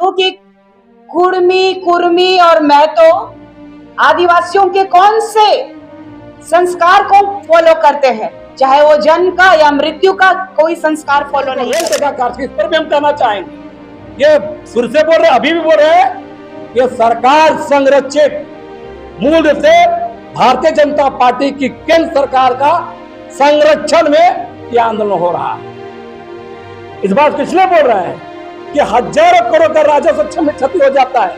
हूँ कि कुर्मी, कुर्मी और महतो आदिवासियों के कौन से संस्कार को फॉलो करते हैं, चाहे वो जन्म का या मृत्यु का कोई संस्कार फॉलो नहीं करते। इस पर भी हम कहना चाहेंगे, ये शुरू से बोल रहे, अभी भी बोल रहे हैं, ये सरकार संरक्षित मूल से भारतीय जनता पार्टी की केंद्र सरकार का संरक्षण में यह आंदोलन हो रहा है। इस बात को इसलिए बोल रहे हैं कि हजारों करोड़ का राजस्व में क्षति हो जाता है,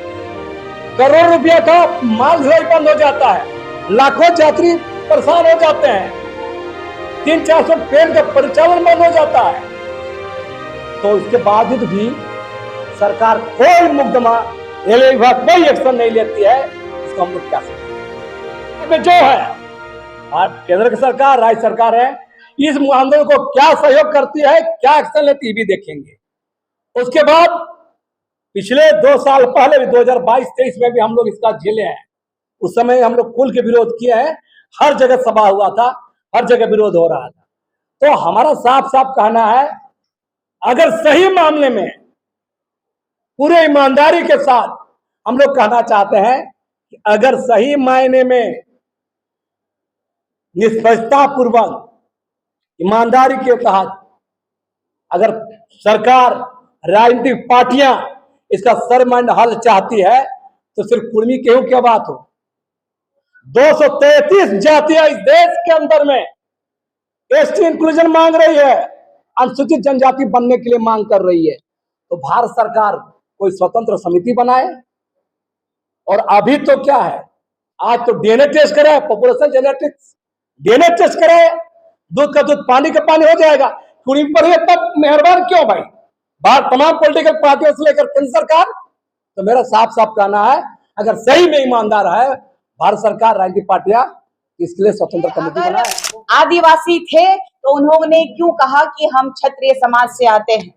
करोड़ रुपया का माल ढुलाई बंद हो जाता है, लाखों यात्री परेशान हो जाते हैं, 300-400 ट्रेन का परिचालन बंद हो जाता है। तो इसके बावजूद भी सरकार कोई मुकदमा, रेलवे विभाग कोई एक्शन नहीं लेती है। इसको हम लोग क्या सकते, जो है केंद्र की सरकार, राज्य सरकार है, इस आंदोलन को क्या सहयोग करती है, क्या एक्शन लेती है भी देखेंगे। उसके बाद पिछले 2 साल पहले भी 2022-23 में भी हम लोग इसका झेले हैं। उस समय हम लोग पुल के विरोध किए हैं, हर जगह सभा हुआ था, हर जगह विरोध हो रहा था। तो हमारा साफ साफ कहना है, अगर सही मामले में पूरे ईमानदारी के साथ हम लोग कहना चाहते हैं कि अगर सही मायने में निष्पक्षता पूर्वक ईमानदारी के तहत अगर सरकार, राजनीतिक पार्टियां इसका सर्वमान्य हल चाहती है तो सिर्फ कुर्मी गेहूं क्या बात हो। 233 जातियां इस देश के अंदर में एसटी इंक्लूजन मांग रही है, अनुसूचित जनजाति बनने के लिए मांग कर रही है। तो भारत सरकार कोई स्वतंत्र समिति बनाए। और अभी तो क्या है, आज तो डीएनए टेस्ट करे, पॉपुलेशन जेनेटिक्स डीएनए टेस्ट करे, दूध का दूध पानी का पानी हो जाएगा। कुर्मी पर ही तब मेहरबान क्यों भाई, बाहर तमाम पॉलिटिकल पार्टियों से लेकर केंद्र सरकार। तो मेरा साफ साफ कहना है, अगर सही में ईमानदार है भारत सरकार, राजनीतिक पार्टियां, इसके लिए स्वतंत्र कमेटी बनाए। आदिवासी थे तो उन्होंने क्यों कहा कि हम क्षत्रिय समाज से आते हैं,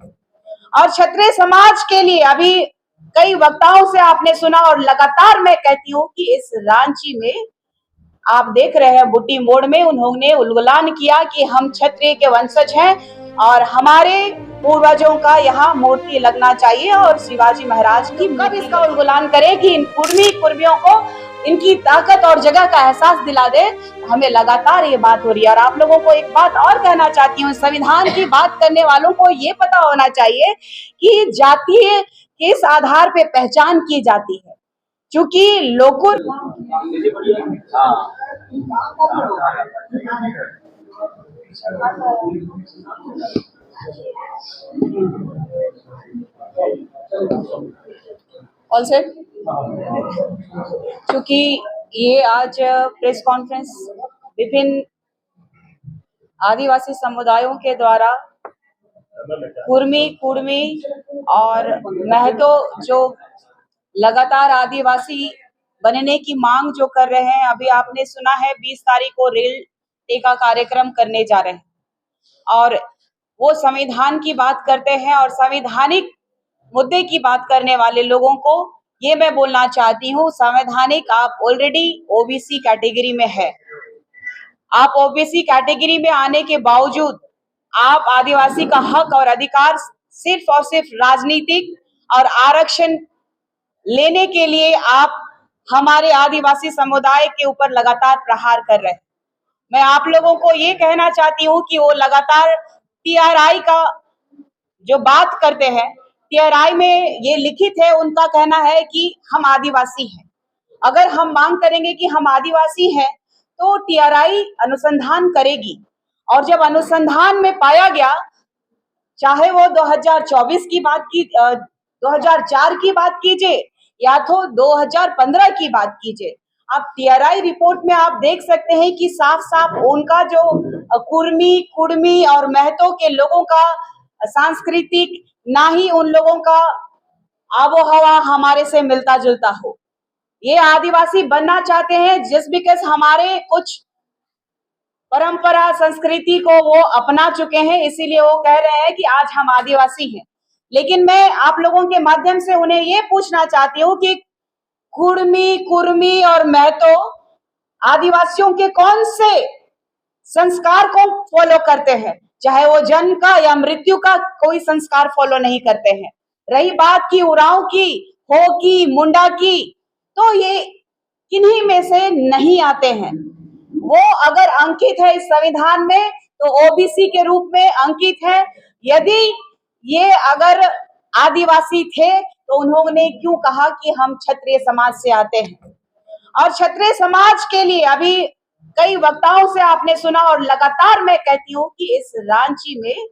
और क्षत्रिय समाज के लिए अभी कई वक्ताओं से आपने सुना, और लगातार मैं कहती हूँ कि इस रांची में आप देख रहे हैं बुट्टी मोड़ में उन्होंने उल्गुलान किया कि हम क्षत्रिय के वंशज हैं और हमारे पूर्वजों का यहाँ मूर्ति लगना चाहिए, और शिवाजी महाराज की कब इसका उल्गुलान करे कि इन कुर्मियों को इनकी ताकत और जगह का एहसास दिला दे। हमें लगातार ये बात हो रही है। और आप लोगों को एक बात और कहना चाहती हूँ, संविधान की बात करने वालों को ये पता होना चाहिए कि जातीय किस आधार पे पहचान की जाती है, क्योंकि लोगों ऑल सेट, क्योंकि ये आज प्रेस कॉन्फ्रेंस विभिन्न आदिवासी समुदायों के द्वारा कुर्मी, कुर्मी और महतो जो लगातार आदिवासी बनने की मांग जो कर रहे हैं, अभी आपने सुना है 20 तारीख को रेल टेका कार्यक्रम करने जा रहे हैं, और वो संविधान की बात करते हैं। और संवैधानिक मुद्दे की बात करने वाले लोगों को ये मैं बोलना चाहती हूँ, संवैधानिक आप ऑलरेडी ओबीसी कैटेगरी में है। आप ओबीसी कैटेगरी में आने के बावजूद आप आदिवासी का हक और अधिकार सिर्फ और सिर्फ राजनीतिक और आरक्षण लेने के लिए आप हमारे आदिवासी समुदाय के ऊपर लगातार प्रहार कर रहे हैं। मैं आप लोगों को ये कहना चाहती हूँ कि वो लगातार टीआरआई का जो बात करते हैं, टीआरआई में ये लिखित है, उनका कहना है कि हम आदिवासी हैं। अगर हम मांग करेंगे कि हम आदिवासी हैं तो टीआरआई अनुसंधान करेगी, और जब अनुसंधान में पाया गया, चाहे वो 2024 की बात की 2004 की बात कीजिए या तो 2015 की बात कीजिए, आप टीआरआई रिपोर्ट में आप देख सकते हैं कि साफ साफ उनका जो कुर्मी, कुर्मी और महतो के लोगों का सांस्कृतिक, ना ही उन लोगों का आबोहवा हमारे से मिलता जुलता हो। ये आदिवासी बनना चाहते हैं जस्ट बिकॉज हमारे कुछ परंपरा संस्कृति को वो अपना चुके हैं, इसीलिए वो कह रहे हैं कि आज हम आदिवासी हैं। लेकिन मैं आप लोगों के माध्यम से उन्हें ये पूछना चाहती हूँ कि कुर्मी, कुर्मी और महतो आदिवासियों के कौन से संस्कार को फॉलो करते हैं, चाहे वो जन्म का या मृत्यु का कोई संस्कार फॉलो नहीं करते हैं। रही बात की उरांव की, हो की, मुंडा की, तो ये किन्हीं में से नहीं आते हैं। वो अगर अंकित है इस संविधान में तो ओबीसी के रूप में अंकित है। यदि ये अगर आदिवासी थे तो उन्होंने क्यों कहा कि हम क्षत्रिय समाज से आते हैं? और क्षत्रिय समाज के लिए अभी कई वक्ताओं से आपने सुना, और लगातार मैं कहती हूँ कि इस रांची में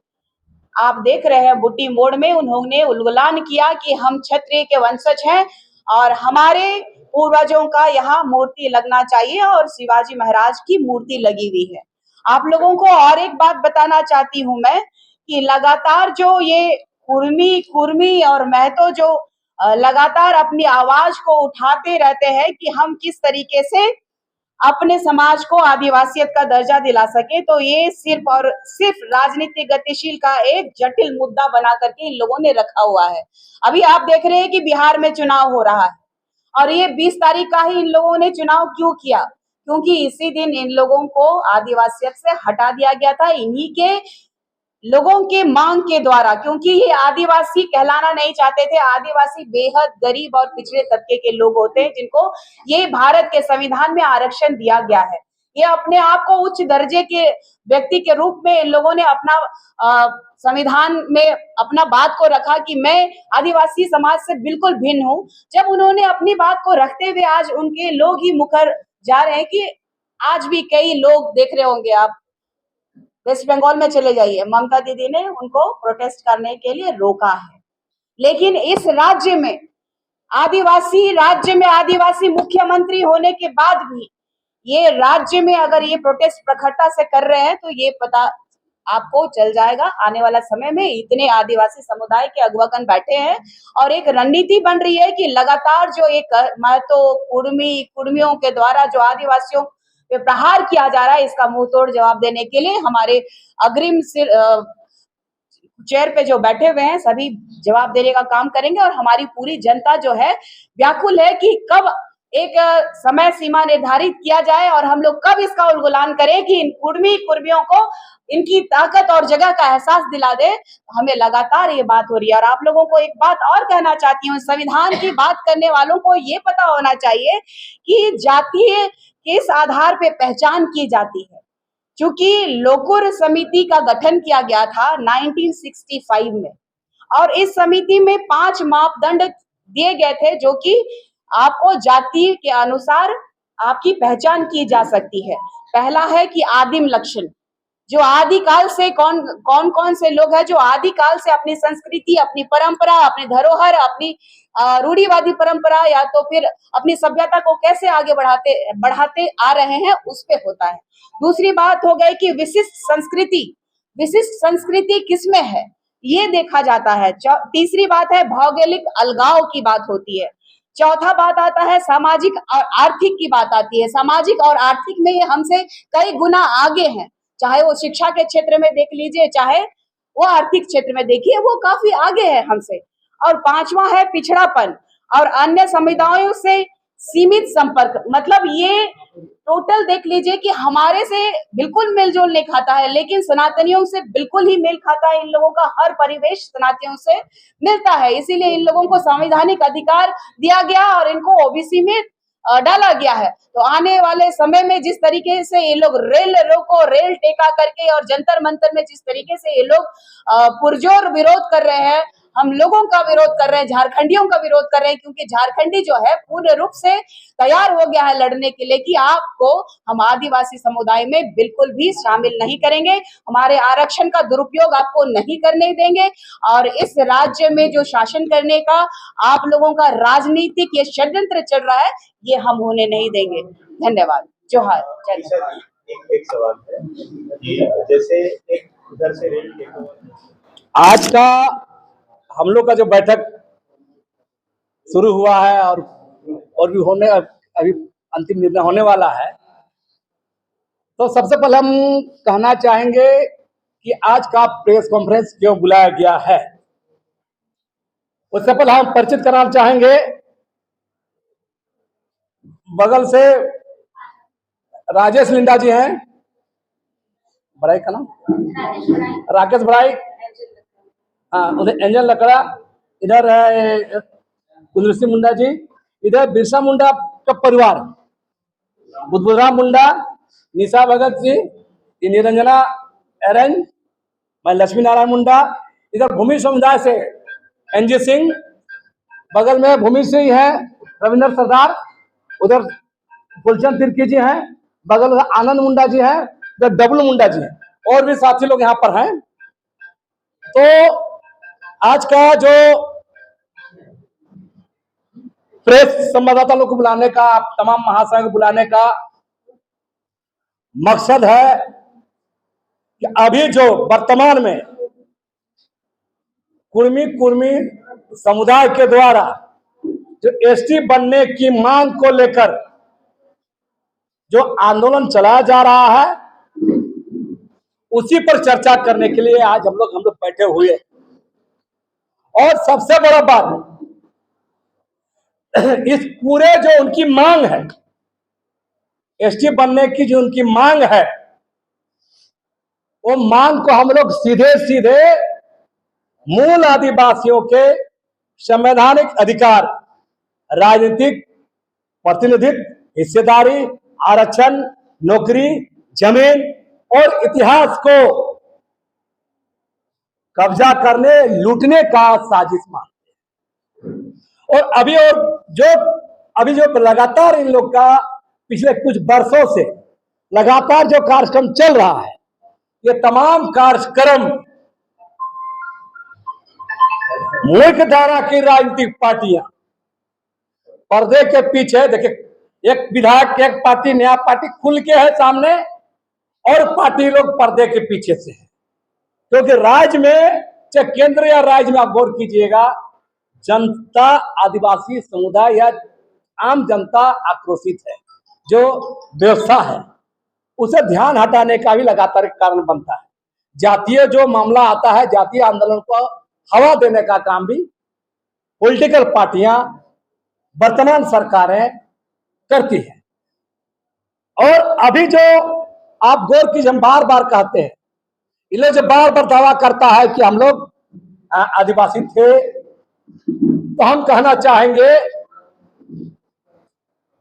आप देख रहे हैं बुट्टी मोड़ में उन्होंने उल्गुलान किया कि हम क्षत्रिय के वंशज हैं और हमारे पूर्वजों का यहाँ मूर्ति लगना चाहिए, और शिवाजी महाराज की मूर्ति लगी हुई है। आप लोगों को और एक बात बताना चाहती हूँ मैं कि लगातार जो ये कुर्मी और महतो जो लगातार अपनी आवाज को उठाते रहते हैं कि हम किस तरीके से अपने समाज को आदिवासियत का दर्जा दिला सके, तो ये सिर्फ और सिर्फ राजनीतिक गतिशील का एक जटिल मुद्दा बना करके इन लोगों ने रखा हुआ है। अभी आप देख रहे हैं कि बिहार में चुनाव हो रहा है, और ये 20 तारीख का ही इन लोगों ने चुनाव क्यों किया? क्योंकि इसी दिन इन लोगों को आदिवासियत से हटा दिया गया था, इन्हीं के लोगों के मांग के द्वारा, क्योंकि ये आदिवासी कहलाना नहीं चाहते थे। आदिवासी बेहद गरीब और पिछड़े तबके के लोग होते हैं जिनको ये भारत के संविधान में आरक्षण दिया गया है। ये अपने आप को उच्च दर्जे के व्यक्ति के रूप में इन लोगों ने अपना संविधान में अपना बात को रखा कि मैं आदिवासी समाज से बिल्कुल भिन्न हूं। जब उन्होंने अपनी बात को रखते हुए आज उनके लोग ही मुकर जा रहे हैं कि आज भी कई लोग देख रहे होंगे आप, वेस्ट बंगाल में चले जाइए, ममता दीदी ने उनको प्रोटेस्ट करने के लिए रोका है। लेकिन इस राज्य में आदिवासी मुख्यमंत्री होने के बाद भी ये राज्य में अगर ये प्रोटेस्ट प्रखरता से कर रहे हैं तो ये पता आपको चल जाएगा आने वाला समय में। इतने आदिवासी समुदाय के अगुवागण बैठे हैं और एक रणनीति बन रही है कि लगातार जो एक महतो कुर्मियों के द्वारा जो आदिवासियों पे प्रहार किया जा रहा है, इसका मुंह तोड़ जवाब देने के लिए हमारे अग्रिम चेयर पे जो बैठे हुए हैं सभी जवाब देने का काम करेंगे। और हमारी पूरी जनता जो है व्याकुल है कि कब एक समय सीमा निर्धारित किया जाए और हम लोग कब इसका उल्गुलान करें कि इन कुर्मियों को इनकी ताकत और जगह का एहसास दिला दे। हमें लगातार ये बात हो रही है। और आप लोगों को एक बात और कहना चाहती हूँ, संविधान की बात करने वालों को ये पता होना चाहिए कि जातीय किस आधार पे पहचान की जाती है। चूंकि लोकुर समिति का गठन किया गया था 1965 में, और इस समिति में 5 मापदंड दिए गए थे जो कि आपको जाति के अनुसार आपकी पहचान की जा सकती है। पहला है कि आदिम लक्षण, जो आदिकाल से कौन से लोग हैं जो आदिकाल से अपनी संस्कृति, अपनी परंपरा, अपनी धरोहर, अपनी रूढ़िवादी परंपरा या तो फिर अपनी सभ्यता को कैसे आगे बढ़ाते आ रहे हैं, उस पे होता है। दूसरी बात हो गई कि विशिष्ट संस्कृति किसमें है ये देखा जाता है। तीसरी बात है भौगोलिक अलगाव की बात होती है। चौथा बात आता है सामाजिक और आर्थिक की बात आती है। सामाजिक और आर्थिक में ये हमसे कई गुना आगे हैं, चाहे वो शिक्षा के क्षेत्र में देख लीजिए, चाहे वो आर्थिक क्षेत्र में देखिए, वो काफी आगे है हमसे। और पांचवा है पिछड़ापन और अन्य समुदायों से सीमित संपर्क। मतलब ये टोटल देख लीजिए कि हमारे से बिल्कुल मेलजोल नहीं खाता है, लेकिन सनातनियों से बिल्कुल ही मेल खाता है। इन लोगों का हर परिवेश सनातनियों से मिलता है, इसीलिए इन लोगों को संवैधानिक अधिकार दिया गया और इनको ओबीसी में डाला गया है। तो आने वाले समय में जिस तरीके से ये लोग रेल टेका करके और जंतर मंतर में जिस तरीके से ये लोग पुरजोर विरोध कर रहे हैं, हम लोगों का विरोध कर रहे हैं, झारखंडियों का विरोध कर रहे हैं, क्योंकि झारखंडी जो है पूर्ण रूप से तैयार हो गया है लड़ने के लिए कि आपको हम आदिवासी समुदाय में बिल्कुल भी शामिल नहीं करेंगे, हमारे आरक्षण का दुरुपयोग आपको नहीं करने देंगे, और इस राज्य में जो शासन करने का आप लोगों का राजनीतिक ये षड्यंत्र चल रहा है, ये हम होने नहीं देंगे। धन्यवाद। जोहार। एक सवाल है कि जैसे एक उधर से रेल आज का हम लोग का जो बैठक शुरू हुआ है और भी अभी अंतिम निर्णय होने वाला है, तो सबसे पहले हम कहना चाहेंगे कि आज का प्रेस कॉन्फ्रेंस क्यों बुलाया गया है। उससे पहले हम परिचित कराना चाहेंगे, बगल से राजेश लिंडा जी हैं, बड़ाई का नाम राकेश बड़ाई, हाँ, उधर एंजल लकड़ा, इधर है कुंदन सिंह मुंडा जी, इधर बिरसा मुंडा का परिवार, बुद्धराम मुंडा, निशा भगत जी, ये निरंजना एरन, मैं लक्ष्मी नारायण मुंडा, इधर भूमि समुदाय से एनजी सिंह, बगल में भूमि सिंह है, रविंद्र सरदार, उधर फुलचंद तिर्की जी हैं, बगल में आनंद मुंडा जी हैं, इधर डब्लू मुंडा जी हैं, और भी साथी लोग यहाँ पर हैं। तो आज का जो प्रेस संवाददाता लोग को बुलाने का, तमाम महासंघ को बुलाने का मकसद है कि अभी जो वर्तमान में कुर्मी समुदाय के द्वारा जो एसटी बनने की मांग को लेकर जो आंदोलन चलाया जा रहा है, उसी पर चर्चा करने के लिए आज हम लोग बैठे हुए हैं। और सबसे बड़ा बात, इस पूरे जो उनकी मांग है, एसटी बनने की जो उनकी मांग है, वो मांग को हम लोग सीधे सीधे मूल आदिवासियों के संवैधानिक अधिकार, राजनीतिक प्रतिनिधित्व, हिस्सेदारी, आरक्षण, नौकरी, जमीन और इतिहास को कब्जा करने, लूटने का साजिश मानते हैं। और अभी जो लगातार इन लोग का पिछले कुछ वर्षों से लगातार जो कार्यक्रम चल रहा है, ये तमाम कार्यक्रम मुख्य धारा की राजनीतिक पार्टियां पर्दे के पीछे, देखिए, एक विधायक, एक पार्टी, नया पार्टी खुल के है सामने, और पार्टी लोग पर्दे के पीछे से है। क्योंकि राज्य में, चाहे केंद्र या राज्य में, आप गौर कीजिएगा, जनता, आदिवासी समुदाय या आम जनता आक्रोशित है। जो व्यवस्था है उसे ध्यान हटाने का भी लगातार कारण बनता है। जातीय जो मामला आता है, जातीय आंदोलन को हवा देने का काम भी पॉलिटिकल पार्टियां, वर्तमान सरकारें करती हैं। और अभी जो आप गौर कीजिए, हम बार बार कहते हैं, इन लोग जो बार बार दावा करता है कि हम लोग आदिवासी थे, तो हम कहना चाहेंगे,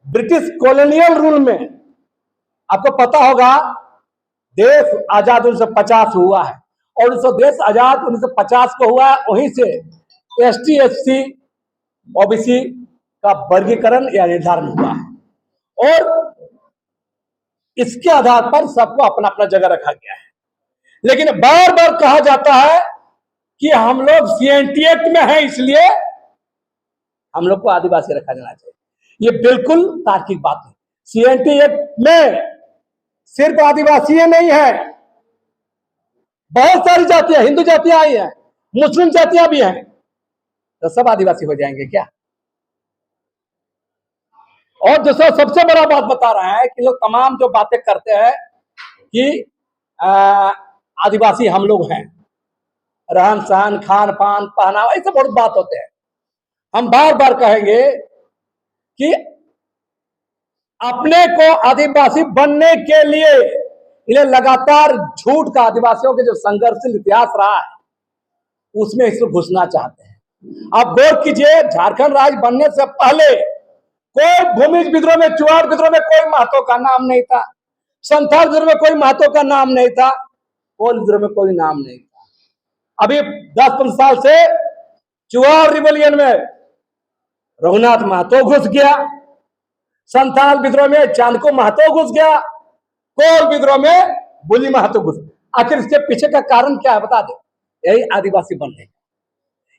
ब्रिटिश कॉलोनियल रूल में आपको पता होगा, देश आजाद 1950 हुआ है, और देश आजाद 1950 को हुआ है, वहीं से एसटी, एससी, ओबीसी का वर्गीकरण या निर्धारण हुआ है, और इसके आधार पर सबको अपना अपना जगह रखा गया है। लेकिन बार बार कहा जाता है कि हम लोग सीएनटी एक्ट में हैं, इसलिए हम लोग को आदिवासी रखा जाना चाहिए। ये बिल्कुल तार्किक बात है। सीएनटी एक्ट में सिर्फ आदिवासी नहीं है, बहुत सारी जातियां, हिंदू जातियां आई हैं, मुस्लिम जातियां भी हैं, तो सब आदिवासी हो जाएंगे क्या? और दूसरा सबसे बड़ा बात बता रहा है कि लोग तमाम जो बातें करते हैं कि आदिवासी हम लोग हैं, रहन सहन, खान पान, पहनावा, ऐसे बहुत बात होते हैं। हम बार बार कहेंगे कि अपने को आदिवासी बनने के लिए इन्हें लगातार झूठ का, आदिवासियों के जो संघर्षशील इतिहास रहा है उसमें इसको घुसना चाहते हैं। आप गौर कीजिए, झारखंड राज्य बनने से पहले कोई भूमिज विद्रोह में, चुआड़ विद्रोह में कोई महतो का नाम नहीं था, संथाल विद्रोह में कोई महतो का नाम नहीं था, कोल विद्रोह में कोई नाम नहीं था। अभी 10-15 साल से चुआड़ रिवोल्यूशन में रघुनाथ महतो घुस गया, संथाल विद्रोह में चांदको महतो घुस गया, कोल विद्रोह में बुली महतो घुस गया। आखिर इसके पीछे का कारण क्या है बता दे? यही आदिवासी बनने,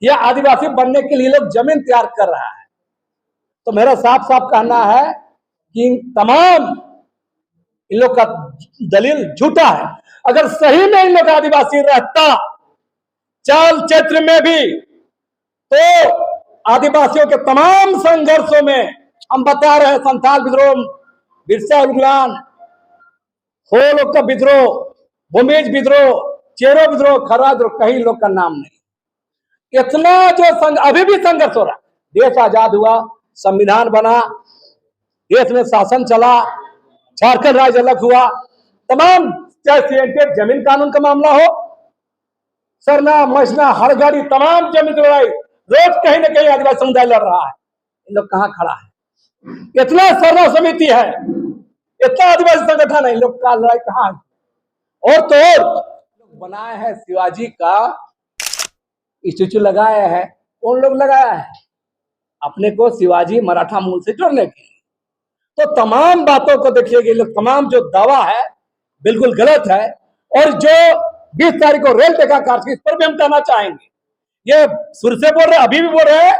यह आदिवासी बनने के लिए लोग जमीन तैयार कर रहा है। तो मेरा साफ साफ कहना है कि तमाम इन लोग का दलील झूठा है। अगर सही में इन लोग आदिवासी रहता चाल क्षेत्र में भी, तो आदिवासियों के तमाम संघर्षों में, हम बता रहे हैं, संथाल विद्रोह, बिरसा उलगुलान, हो लोग का विद्रोह, भूमिज विद्रोह, चेरो विद्रोह, खरवा विद्रोह, कहीं लोग का नाम नहीं। इतना जो अभी भी संघर्ष हो रहा है। देश आजाद हुआ, संविधान बना, देश में शासन चला, झारखंड राज्य अलग हुआ, तमाम, चाहे सीएनटी जमीन कानून का मामला हो, सरना मसना हड़गड़ी, तमाम जमीन की लड़ाई, रोज कहीं ना कहीं आदिवासी समुदाय लड़ रहा है। इन लोग कहाँ खड़ा है? इतना सरना समिति है, इतना आदिवासी संगठन है, इन लोग का लड़ाई कहाँ है? और तो और बनाया है शिवाजी का स्टेचू लगाया है। कौन लोग लगाया है? अपने को शिवाजी मराठा मूल से जोड़ने के लिए। तो तमाम बातों को देखिएगा, लोग तमाम जो दावा है बिल्कुल गलत है। और जो 20 तारीख को रेल टेका कार्य, इस पर भी हम कहना चाहेंगे, ये शुरू से बोल रहे, अभी भी बोल रहे हैं,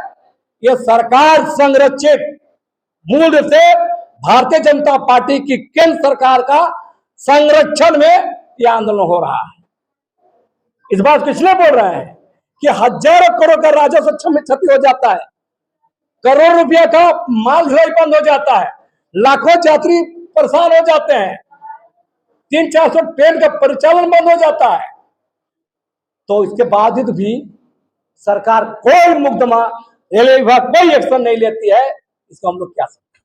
ये सरकार संरक्षित मूल से भारतीय जनता पार्टी की केंद्र सरकार का संरक्षण में यह आंदोलन हो रहा है। इस बात को इसलिए बोल रहे हैं कि हजारों करोड़ का राजस्व में क्षति हो जाता है, करोड़ रुपया का माल ढुलाई बंद हो जाता है, लाखों यात्री परेशान हो जाते हैं, 300-400 ट्रेन का परिचालन बंद हो जाता है। तो इसके बावजूद भी सरकार कोई मुकदमा, रेलवे विभाग कोई एक्शन नहीं लेती है। इसको हम लोग क्या समझें?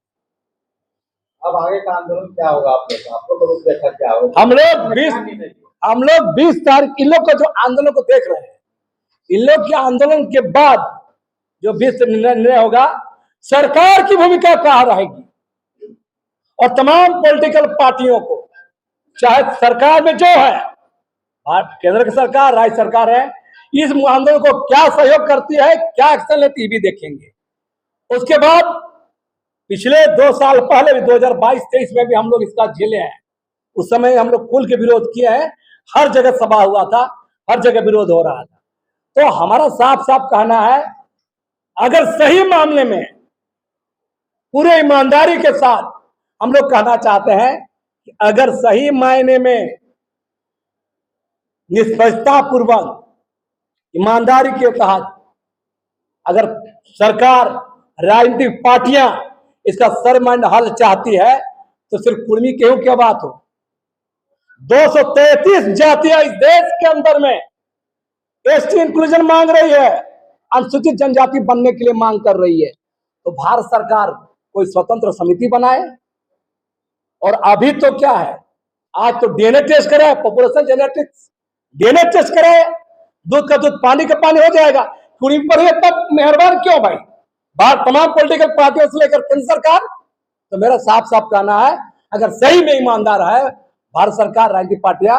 अब आगे का आंदोलन क्या होगा? आप लोग रूपरेखा क्या होगा? हम लोग 20 तारीख इन लोग को जो आंदोलन को देख रहे हैं, इन लोग के आंदोलन के बाद जो 20 निर्णय होगा, सरकार की भूमिका क्या रहेगी और तमाम पॉलिटिकल पार्टियों को, चाहे सरकार में जो है, केंद्र की सरकार, राज्य सरकार है, इस आंदोलन को क्या सहयोग करती है, क्या एक्शन लेती है, भी देखेंगे। उसके बाद पिछले 2 साल पहले भी 2022-23 में भी हम लोग इसका झेले हैं। उस समय हम लोग पुल के विरोध किए हैं, हर जगह सभा हुआ था, हर जगह विरोध हो रहा था। तो हमारा साफ साफ कहना है, अगर सही मामले में पूरे ईमानदारी के साथ हम लोग कहना चाहते हैं कि अगर सही मायने में निष्पक्षता पूर्वक ईमानदारी के तहत अगर सरकार, राजनीतिक पार्टियां इसका सरमंड हल चाहती है, तो सिर्फ कुर्मी गेहूं क्या बात हो। 233 जातियां इस देश के अंदर में एसटी इंक्लूजन मांग रही है, अनुसूचित जनजाति बनने के लिए मांग कर रही है। तो भारत सरकार कोई स्वतंत्र समिति बनाए। और अभी तो क्या है, आज तो डीएनए टेस्ट कराए, पॉपुलेशन जेनेटिक्स डीएनए टेस्ट कराए, दूध का दूध पानी का पानी हो जाएगा। कुर्मी पर ही तब मेहरबान क्यों भाई? बाहर तमाम पॉलिटिकल पार्टियों से लेकर केंद्र सरकार। तो मेरा साफ साफ कहना है, अगर सही में ईमानदार है भारत सरकार, राजनीतिक पार्टियां,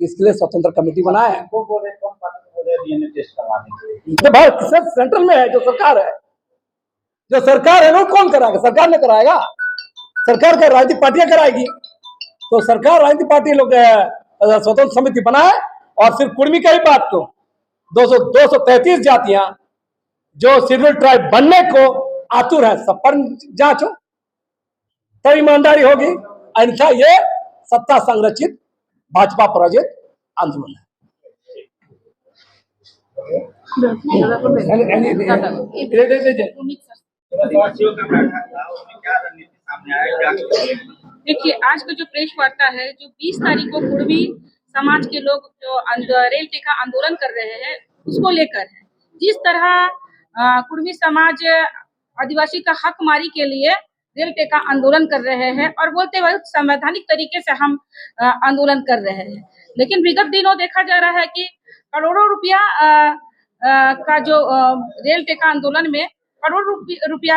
इसके लिए स्वतंत्र कमेटी बनाए। वो बोले कौन पार्टी को बोले डीएनए टेस्ट करवाने के लिए? तो भारत सेंट्रल में है, जो सरकार है, जो सरकार है वो कौन कराएगा? सरकार ने कराएगा, सरकार का राजनीतिक पार्टियां कराएगी। तो सरकार, राजनीतिक पार्टी लोग स्वतंत्र समिति बनाए। और सिर्फ कुर्मी का ही बात क्यों, 233 जातियां जो शेड्यूल ट्राइब बनने को आतुर है, सब पर जांचो, तब ईमानदारी होगी। अन्यथा ये सत्ता संरक्षित भाजपा पराजित आंदोलन है। देखिए, आज का जो प्रेस वार्ता है, जो 20 तारीख को कुर्मी समाज के लोग जो रेल टेका आंदोलन कर रहे हैं, उसको लेकर है। जिस तरह कुर्मी समाज आदिवासी का हक मारी के लिए रेल टेका आंदोलन कर रहे हैं और बोलते हुए संवैधानिक तरीके से हम आंदोलन कर रहे हैं, लेकिन विगत दिनों देखा जा रहा है कि करोड़ों रुपया का जो रेल टेका आंदोलन में करोड़ों रुपया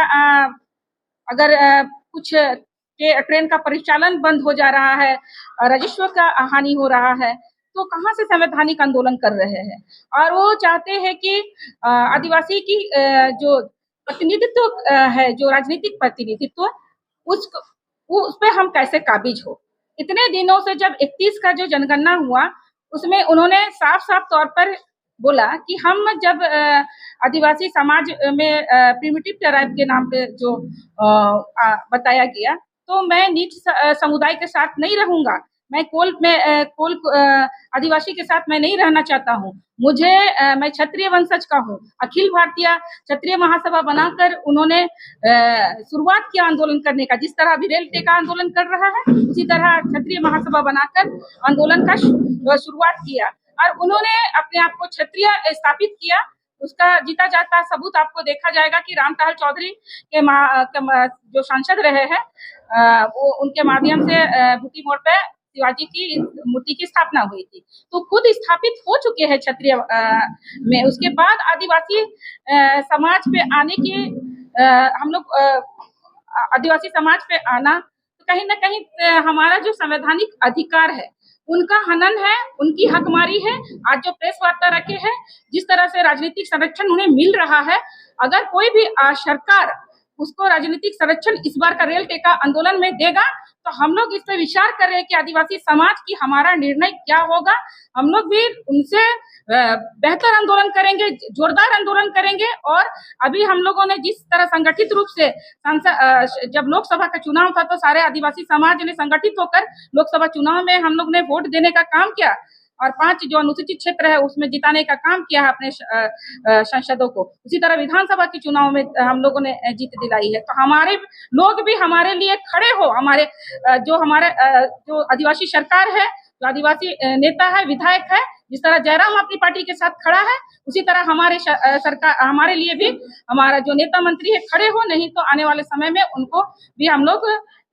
अगर कुछ के ट्रेन का परिचालन बंद हो जा रहा है, राजस्व का हानि हो रहा है, तो कहाँ से संवैधानिक आंदोलन कर रहे हैं। और वो चाहते हैं कि आदिवासी की जो प्रतिनिधित्व है, जो राजनीतिक प्रतिनिधित्व, उस पे हम कैसे काबिज हो। इतने दिनों से जब 31 का जो जनगणना हुआ, उसमें उन्होंने साफ साफ तौर पर बोला कि हम जब आदिवासी समाज में प्रिमिटिव ट्राइब के नाम पे जो बताया गया, तो मैं नीच समुदाय के साथ नहीं रहूंगा, मैं कोल आदिवासी के साथ मैं नहीं रहना चाहता हूँ। मुझे मैं क्षत्रिय वंशज का हूँ। अखिल भारतीय क्षत्रिय महासभा बनाकर उन्होंने शुरुआत किया आंदोलन करने का। जिस तरह अभी रेल टेका आंदोलन कर रहा है, उसी तरह क्षत्रिय महासभा बनाकर आंदोलन का शुरुआत किया और उन्होंने अपने आप को क्षत्रिय स्थापित किया। उसका जीता जाता सबूत आपको देखा जाएगा कि रामटहल चौधरी के जो सांसद रहे हैं, वो उनके माध्यम से भूटी मोड़ पे शिवाजी की मूर्ति की स्थापना हुई थी। तो खुद स्थापित हो चुके हैं क्षत्रिय में। उसके बाद आदिवासी समाज पे आने के हम लोग आदिवासी समाज पे आना तो कहीं ना कहीं हमारा जो संवैधानिक अधिकार है उनका हनन है, उनकी हकमारी है। आज जो प्रेस वार्ता रखे हैं, जिस तरह से राजनीतिक संरक्षण उन्हें मिल रहा है, अगर कोई भी सरकार उसको राजनीतिक संरक्षण इस बार का रेल टेका आंदोलन में देगा तो हम लोग इस पर विचार कर रहे हैं कि आदिवासी समाज की हमारा निर्णय क्या होगा। हम लोग भी उनसे बेहतर आंदोलन करेंगे, जोरदार आंदोलन करेंगे। और अभी हम लोगों ने जिस तरह संगठित रूप से जब लोकसभा का चुनाव था तो सारे आदिवासी समाज ने संगठित होकर लोकसभा चुनाव में हम लोग ने वोट देने का काम किया और 5 जो अनुसूचित क्षेत्र है उसमें जिताने का काम किया है अपने सांसदों को। उसी तरह विधानसभा के चुनाव में हम लोगों ने जीत दिलाई है। तो हमारे लोग भी हमारे लिए खड़े हो, हमारे जो आदिवासी सरकार है, जो आदिवासी नेता है, विधायक है, जिस तरह जयराम अपनी पार्टी के साथ खड़ा है उसी तरह हमारे सरकार हमारे लिए भी हमारा जो नेता मंत्री है खड़े हो। नहीं तो आने वाले समय में उनको भी हम लोग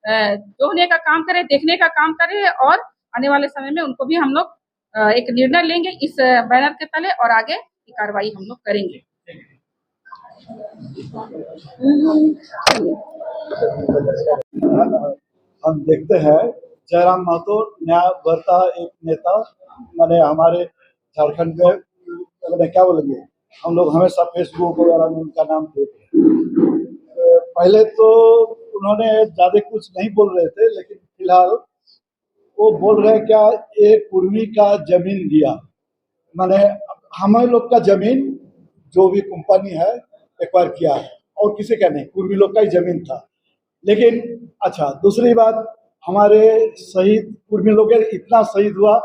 जोड़ने का काम करें, देखने का काम करें और आने वाले समय में उनको भी हम लोग एक निर्णय लेंगे इस बैनर के तले और आगे की कार्रवाई हम लोग करेंगे। हम देखते हैं जयराम महतो न्यायवर्ता एक नेता मैंने हमारे झारखंड में मैंने क्या बोलेंगे, हम लोग हमेशा फेसबुक वगैरह में उनका नाम देखते हैं। पहले तो उन्होंने ज़्यादा कुछ नहीं बोल रहे थे, लेकिन फिलहाल वो बोल रहे हैं क्या ये कुर्मी का जमीन दिया, माने हम लोग का जमीन जो भी कंपनी है एक्वायर किया है और किसी का नहीं, कुर्मी लोग का ही जमीन था। लेकिन अच्छा दूसरी बात, हमारे शहीद कुर्मी लोग इतना शहीद हुआ,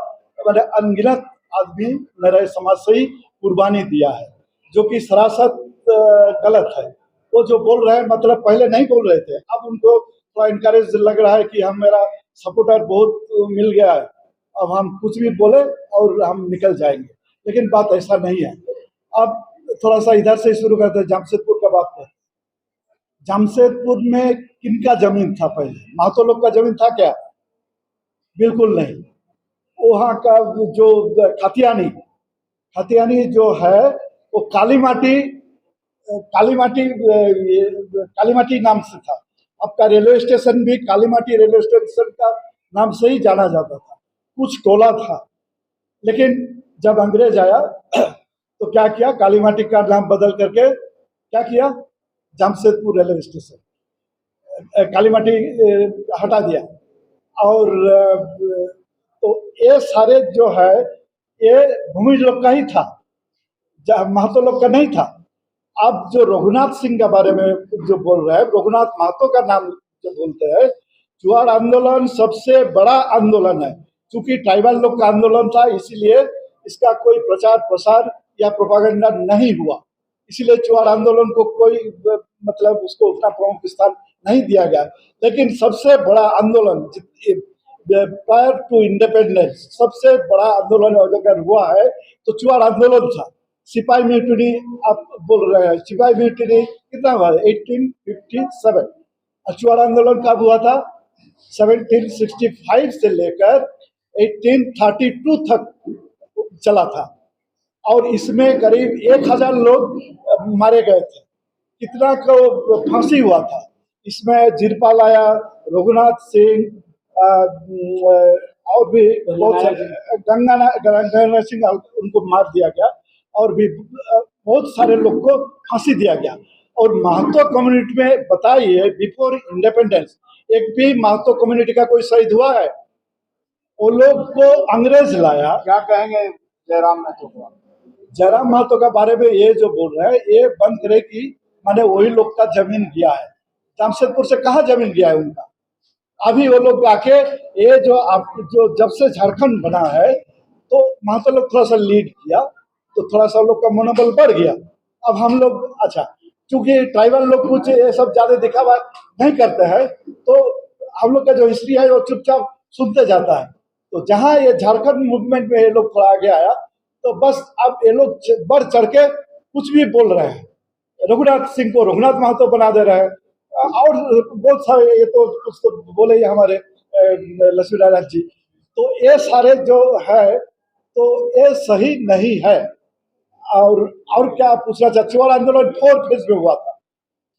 मैंने अनगिनत आदमी मेरे समाज से ही कुर्बानी दिया है, जो कि सरासर गलत है। वो जो बोल रहे हैं मतलब पहले नहीं बोल रहे थे, अब उनको थोड़ा इनकरेज लग रहा है कि हम मेरा सपोर्टर बहुत मिल गया है, अब हम कुछ भी बोले और हम निकल जाएंगे। लेकिन बात ऐसा नहीं है। अब थोड़ा सा इधर से शुरू करते हैं, जमशेदपुर का बात करते हैं। जमशेदपुर में किनका जमीन था पहले? महतो लोग का जमीन था क्या? बिल्कुल नहीं। वहाँ का जो खतियानी जो है वो काली माटी नाम से था। आपका रेलवे स्टेशन भी काली माटी रेलवे स्टेशन का नाम से ही जाना जाता था, कुछ टोला था। लेकिन जब अंग्रेज आया तो क्या किया, काली माटी का नाम बदल करके क्या किया, जमशेदपुर रेलवे स्टेशन काली माटी हटा दिया। और तो ये सारे जो है ये भूमि लोग का ही था, महतो लोग का नहीं था। अब जो रघुनाथ सिंह के बारे में जो बोल रहे हैं, रघुनाथ महतो का नाम जो बोलते हैं, चुआड़ आंदोलन सबसे बड़ा आंदोलन है। चूंकि ट्राइबल लोग का आंदोलन था इसीलिए इसका कोई प्रचार प्रसार या प्रोपागेंडा नहीं हुआ, इसीलिए चुआड़ आंदोलन को कोई मतलब उसको उतना प्रमुख स्थान नहीं दिया गया। लेकिन सबसे बड़ा आंदोलन प्रायर टू इंडिपेंडेंस सबसे बड़ा आंदोलन अगर हुआ है तो चुआड़ आंदोलन था। सिपाही म्यूटिनी आप बोल रहे हैं, सिपाही म्यूटिनी कितना हुआ? 1857। चुआड़ आंदोलन कब हुआ था? 1765 से लेकर 1832 तक चला था और इसमें करीब 1000 लोग मारे गए थे। कितना को फांसी हुआ था? इसमें जिरपाल आया, रघुनाथ सिंह और भी बहुत सारे, गंगा सिंह उनको मार दिया गया और भी बहुत सारे लोग को फांसी दिया गया। और महतो कम्युनिटी में बताइए बिफोर इंडिपेंडेंस एक भी महतो कम्युनिटी का कोई शहीद हुआ है? वो लोग को अंग्रेज लाया। क्या कहेंगे जयराम महतो को? जयराम महतो के बारे में ये जो बोल रहे हैं ये बंद करे कि माने वही लोग का जमीन गया है। जमशेदपुर से कहाँ जमीन गया है उनका? अभी वो लोग आके ये जो जब से झारखंड बना है तो महतो लोग थोड़ा सा लीड किया तो थोड़ा सा लोग का मनोबल बढ़ गया। अब हम लोग अच्छा चूंकि ट्राइबल लोग कुछ ये सब ज्यादा दिखावा नहीं करते हैं तो हम लोग का जो हिस्ट्री है वो चुपचाप सुनते जाता है। तो जहाँ ये झारखंड मूवमेंट में ये लोग थोड़ा आगे आया तो बस अब ये लोग बढ़ चढ़ के कुछ भी बोल रहे हैं। रघुनाथ सिंह को रघुनाथ महतो बना दे रहे हैं और बहुत सारे, ये तो कुछ तो बोले ही हमारे लक्ष्मी नारायण जी। तो ये सारे जो है तो ये सही नहीं है। और क्या पूछना चाहते, चुनाव आंदोलन 4 फेज में हुआ था,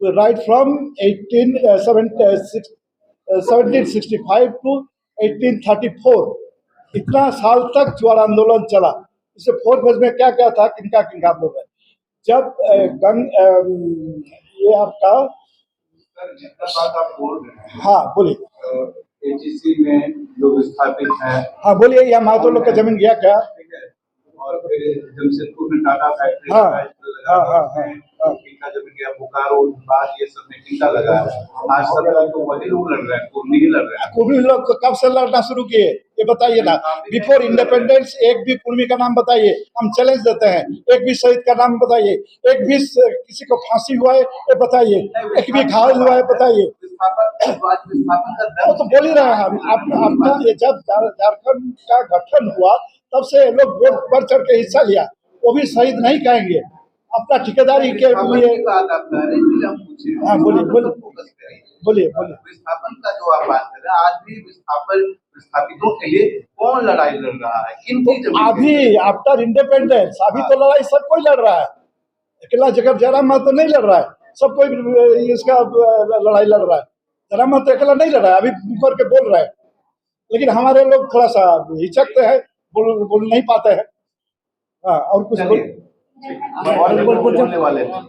तो राइट फ्रॉम 1765 टू 1834 इतना साल तक चुनाव आंदोलन चला। इससे 4 फेज में क्या क्या था, किनका किनका बोल रहे हैं। जब ये आपका आप बोल रहे हैं, हाँ बोलिए। एजीसी में जो विस्थापित है, हाँ बोलिए, यहाँ महतो लोग का जमीन गया क्या? ठीक है, और फिर जमशेदपुर में टाटा फैक्ट्री हाँ, लगा, हाँ, हाँ, हाँ, हाँ। टीका जमीन गया, बोकारो बात ये सब में टीका लगा है। आज सब लोग तो वही लोग लड़ रहे हैं, कुर्मी ही लड़ रहे हैं। कुर्मी लोग कब से लड़ना शुरू किए ये बताइए ना। बिफोर इंडिपेंडेंस एक भी कुर्मी का नाम बताइए, हम चैलेंज देते हैं। एक भी शहीद का नाम बताइए, एक भी किसी को फांसी हुआ है ये बताइए, एक भी घायल हुआ है बताइए। वो तो बोल ही रहे हैं हम। अपना ये जब झारखंड का गठन हुआ तब से लोग वोट बढ़ चढ़ के हिस्सा लिया, वो भी शहीद नहीं कहेंगे, अपना ठेकेदारी के लिए। बात आप कह रहे हैं, इसलिए हम पूछे। हाँ बोलिए बोलिए फोकस करें। बोलिए बोलिए। विस्थापन का जो आप बात कर रहे हैं, आज भी विस्थापितों के लिए कौन लड़ाई लड़ रहा है, किनकी जमीन? अभी आफ्टर इंडिपेंडेंस अभी तो लड़ाई सब कोई लड़ रहा है, अकेला जगह जयराम महतो नहीं लड़ रहा है, सब कोई इसका लड़ाई लड़ रहा है। जयराम महतो अकेला नहीं लड़ रहा है, अभी ऊपर के बोल रहा है, लेकिन हमारे लोग थोड़ा सा हिचकते हैं, बोल नहीं पाते हैं। हाँ और कुछ और बोलने वाले हैं।